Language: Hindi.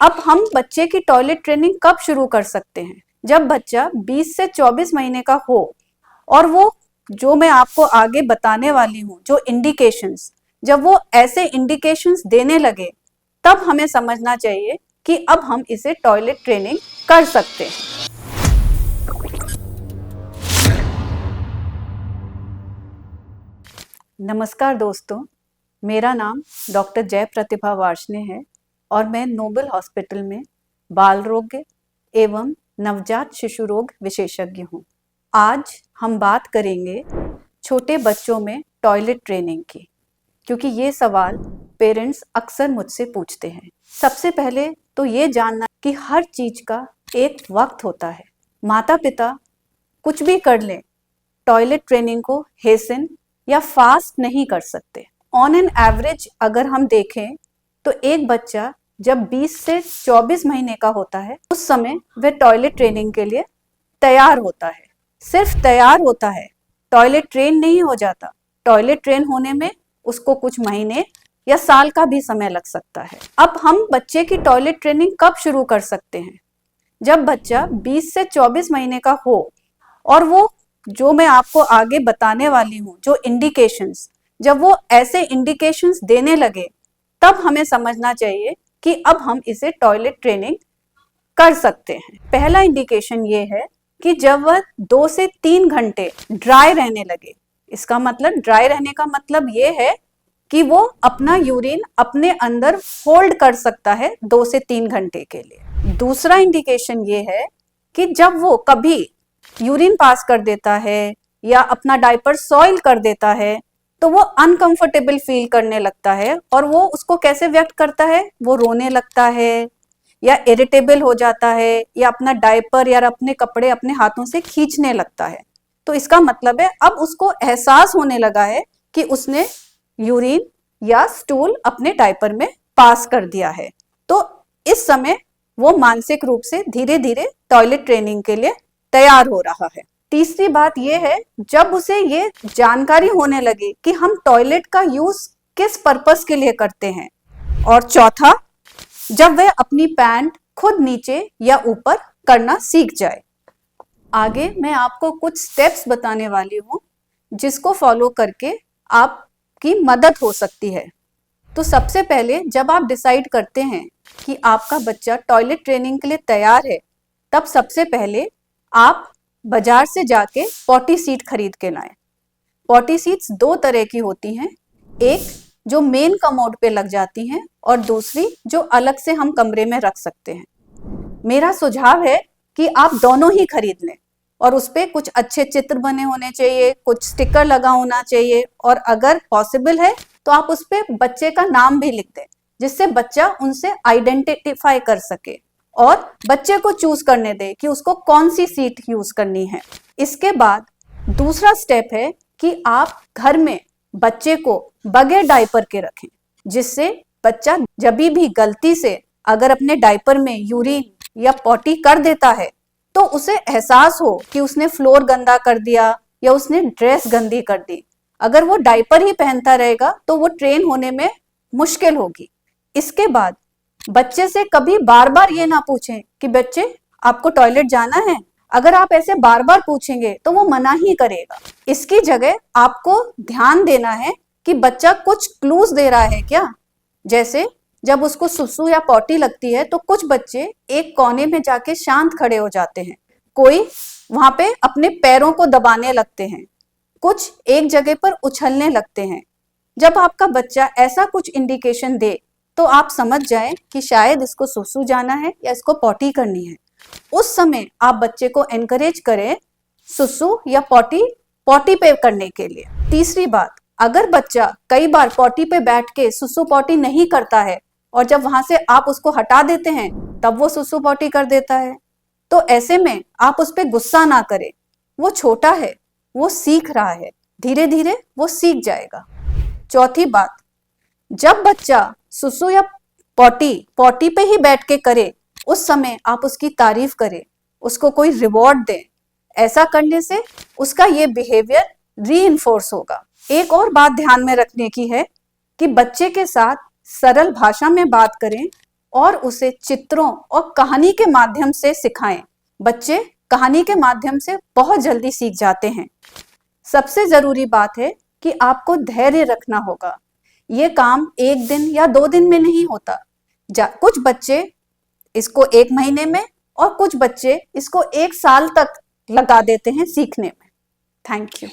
अब हम बच्चे की टॉयलेट ट्रेनिंग कब शुरू कर सकते हैं? जब बच्चा 20 से 24 महीने का हो और वो जो मैं आपको आगे बताने वाली हूँ, जो इंडिकेशंस, जब वो ऐसे इंडिकेशंस देने लगे, तब हमें समझना चाहिए कि अब हम इसे टॉयलेट ट्रेनिंग कर सकते हैं। नमस्कार दोस्तों, मेरा नाम डॉक्टर जय प्रतिभा वार्ष्णे है और मैं नोबल हॉस्पिटल में बाल रोग एवं नवजात शिशु रोग विशेषज्ञ हूँ। आज हम बात करेंगे छोटे बच्चों में टॉयलेट ट्रेनिंग की, क्योंकि ये सवाल पेरेंट्स अक्सर मुझसे पूछते हैं। सबसे पहले तो ये जानना कि हर चीज का एक वक्त होता है। माता पिता कुछ भी कर लें, टॉयलेट ट्रेनिंग को हेसन या फास्ट नहीं कर सकते। ऑन एन एवरेज अगर हम देखें तो एक बच्चा जब 20 से 24 महीने का होता है, उस समय वह टॉयलेट ट्रेनिंग के लिए तैयार होता है। सिर्फ तैयार होता है, टॉयलेट ट्रेन नहीं हो जाता। टॉयलेट ट्रेन होने में उसको कुछ महीने या साल का भी समय लग सकता है। अब हम बच्चे की टॉयलेट ट्रेनिंग कब शुरू कर सकते हैं? जब बच्चा 20 से 24 महीने का हो और वो जो मैं आपको आगे बताने वाली हूँ, जो इंडिकेशंस, जब वो ऐसे इंडिकेशंस देने लगे, तब हमें समझना चाहिए कि अब हम इसे टॉयलेट ट्रेनिंग कर सकते हैं। पहला इंडिकेशन ये है कि जब वह 2 से 3 घंटे ड्राई रहने लगे। इसका मतलब, ड्राई रहने का मतलब ये है कि वो अपना यूरिन अपने अंदर होल्ड कर सकता है 2 से 3 घंटे के लिए। दूसरा इंडिकेशन ये है कि जब वो कभी यूरिन पास कर देता है या अपना डायपर सॉइल कर देता है, तो वो अनकंफर्टेबल फील करने लगता है और वो उसको कैसे व्यक्त करता है? वो रोने लगता है या इरिटेबल हो जाता है या अपना डायपर या अपने कपड़े अपने हाथों से खींचने लगता है। तो इसका मतलब है अब उसको एहसास होने लगा है कि उसने यूरिन या स्टूल अपने डायपर में पास कर दिया है। तो इस समय वो मानसिक रूप से धीरे धीरे टॉयलेट ट्रेनिंग के लिए तैयार हो रहा है। तीसरी बात यह है, जब उसे ये जानकारी होने लगे कि हम टॉयलेट का यूज किस पर्पस के लिए करते हैं। और चौथा, जब वह अपनी पैंट खुद नीचे या ऊपर करना सीख जाए। आगे मैं आपको कुछ स्टेप्स बताने वाली हूँ जिसको फॉलो करके आपकी मदद हो सकती है। तो सबसे पहले जब आप डिसाइड करते हैं कि आपका बच्चा टॉयलेट ट्रेनिंग के लिए तैयार है, तब सबसे पहले आप बाजार से जाके पॉटी सीट खरीद के लाएं। पॉटी सीट्स 2 तरह की होती हैं, एक जो मेन कमोड पे लग जाती हैं और दूसरी जो अलग से हम कमरे में रख सकते हैं। मेरा सुझाव है कि आप दोनों ही खरीद लें और उस पे कुछ अच्छे चित्र बने होने चाहिए, कुछ स्टिकर लगा होना चाहिए और अगर पॉसिबल है तो आप उस पे बच्चे का नाम भी लिख दें, जिससे बच्चा उनसे आइडेंटिफाई कर सके और बच्चे को चूज करने दे कि उसको कौन सी सीट यूज करनी है। इसके बाद दूसरा स्टेप है कि आप घर में बच्चे को बगैर डायपर के रखें, जिससे बच्चा जब भी गलती से अगर अपने डायपर में यूरिन या पॉटी कर देता है तो उसे एहसास हो कि उसने फ्लोर गंदा कर दिया या उसने ड्रेस गंदी कर दी। अगर वो डायपर ही पहनता रहेगा तो वो ट्रेन होने में मुश्किल होगी। इसके बाद बच्चे से कभी बार बार ये ना पूछें कि बच्चे आपको टॉयलेट जाना है। अगर आप ऐसे बार बार पूछेंगे तो वो मना ही करेगा। इसकी जगह आपको ध्यान देना है कि बच्चा कुछ क्लूज दे रहा है क्या। जैसे जब उसको सुसु या पॉटी लगती है तो कुछ बच्चे एक कोने में जाके शांत खड़े हो जाते हैं, कोई वहां पे अपने पैरों को दबाने लगते हैं, कुछ एक जगह पर उछलने लगते हैं। जब आपका बच्चा ऐसा कुछ इंडिकेशन दे तो आप समझ जाएं कि शायद इसको सुसु जाना है या इसको पॉटी करनी है। उस समय आप बच्चे को एनकरेज करें सुसु या पॉटी पे करने के लिए। तीसरी बात, अगर बच्चा कई बार पॉटी पे बैठ के सुसु पॉटी नहीं करता है और जब वहां से आप उसको हटा देते हैं तब वो सुसु पॉटी कर देता है, तो ऐसे में आप उस पर गुस्सा ना करें। वो छोटा है, वो सीख रहा है, धीरे धीरे वो सीख जाएगा। चौथी बात, जब बच्चा सुसु या पॉटी पे ही बैठ के करे, उस समय आप उसकी तारीफ करें, उसको कोई रिवॉर्ड दें। ऐसा करने से उसका ये बिहेवियर रीइंफोर्स होगा। एक और बात ध्यान में रखने की है कि बच्चे के साथ सरल भाषा में बात करें और उसे चित्रों और कहानी के माध्यम से सिखाएं। बच्चे कहानी के माध्यम से बहुत जल्दी सीख जाते हैं। सबसे जरूरी बात है कि आपको धैर्य रखना होगा। ये काम 1 दिन या 2 दिन में नहीं होता। कुछ बच्चे इसको 1 महीने में और कुछ बच्चे इसको 1 साल तक लगा देते हैं सीखने में। Thank you.